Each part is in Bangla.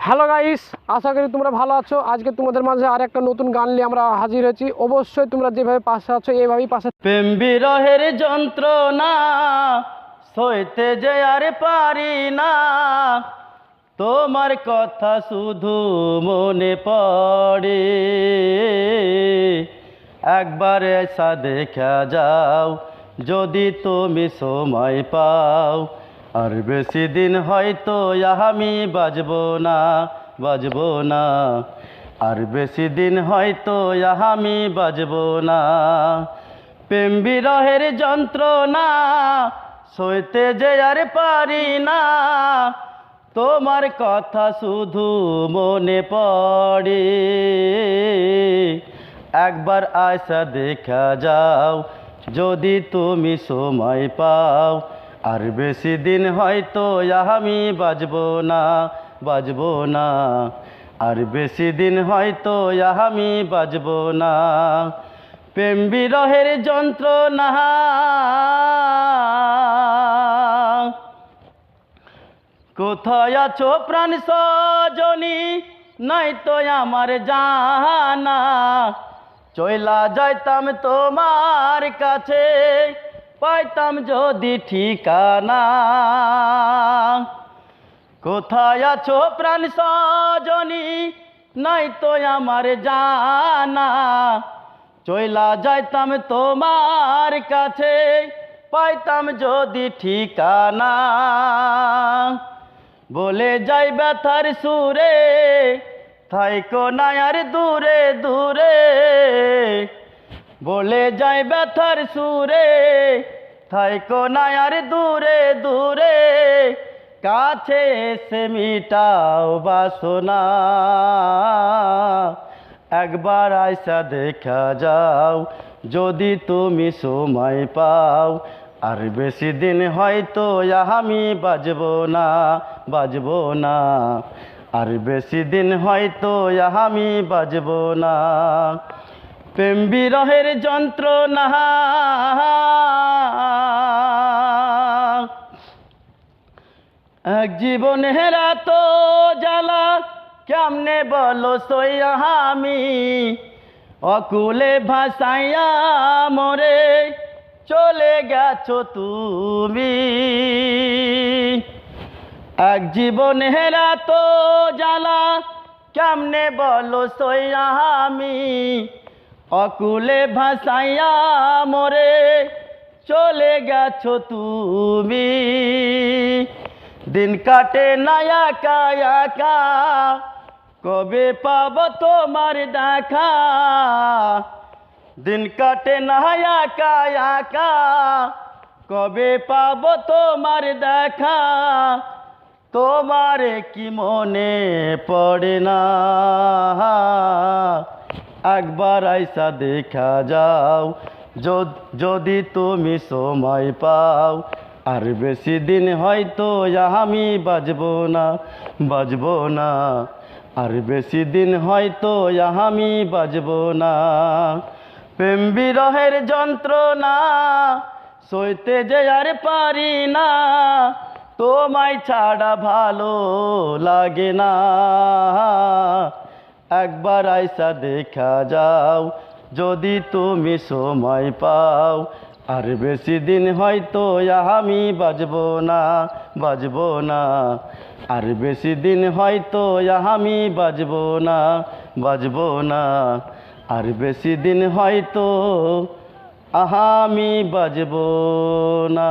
হ্যালো গাইস, আশা করি তোমরা ভালো আছো। আজকে তোমাদের মাঝে আর একটা নতুন গান নিয়ে আমরা হাজির হয়েছি। অবশ্যই তোমরা যেভাবে পাশে আছো এইভাবেই পাশে। প্রেম বিরহের যন্ত্রণা সইতে যে আর পারি না, তোমার কথা শুধু মনে পড়ে। একবার এসা দেখা যাও যদি তুমি সময় পাও, আর বেশি দিন হয়তো আমি বাজবো না, আর বেশি দিন হয়তো আমি বাজবো না। প্রেম বিরহের যন্ত্রণা সইতে যে আর পারি না, তোমার কথা শুধু মনে পড়ে। একবার আশা দেখা যাও যদি তুমি সময় পাও, আর বেশি দিন হয়তো আমি বাজবো না, আর বেশি দিন হয়তো আমি বাজবো না। প্রেম বিরহের যন্ত্রণা কোথায় আছো প্রাণ সজনী, নাই তো আমার জানা। চইলা যাইতাম তোমার কাছে, পাইতাম যদি ঠিকানা। কোথায় আছো প্রাণ সজনী, নাই তো আমার জানা। চইলা যাইতাম তোমার কাছে, পাইতাম যদি ঠিকানা। বলে যাই ব্যথার সুরে, থাইকো না আর দূরে দূরে। বলে যাই ব্যথার সুরে, থাইকো না আর দূরে দূরে। কাছে এসে মিটাও বাসনা, একবার আইসা দেখা যাও যদি তুমি সময় পাও। আর বেশি দিন হয়তো আমি বাজবো না, আর বেশি দিন হয়তো আমি বাজবো না। প্রেম বিরহের যন্ত্রণা এক জীবনের এত জ্বালা, কেমনে বলো সইয়া আমি। অকুলে ভাসাইয়া মোরে চলে গেছো তুমি। এক জীবনের এত জ্বালা, কেমনে বলো সইয়া আমি। অকুলে ভাসাইয়া মোরে চলে গেছো তুমি। দিন কাটে না একা একা, কবে পাবো তোমার দেখা। দিন কাটে না একা একা, কবে পাবো তোমার দেখা। তোমারে কি মনে পড়ে না, একবার আইসা দেখা যাও যদি তুমি সময় পাও। আর বেশি দিন হয়তো আমি বাজবো না, আর বেশি দিন হয়তো আমি বাজবো না। প্রেম বিরহের যন্ত্রণা সইতে যে আর পারি না, তোমায় ছাড়া ভালো লাগে না। একবার আইসা দেখা যাও যদি তুমি সময় পাও। আর বেশি দিন হয়তো আমি বাজবো না, আর বেশি দিন হয়তো আমি বাজবো না, আর বেশি দিন হয়তো আমি বাজবো না।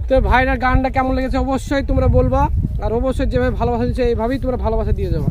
তো ভাইরা গানটা কেমন লেগেছে অবশ্যই তোমরা বলবা, আর অবশ্যই যেভাবে ভালোবাসা দিচ্ছে এইভাবেই তোমরা ভালোবাসা দিয়ে যাবো।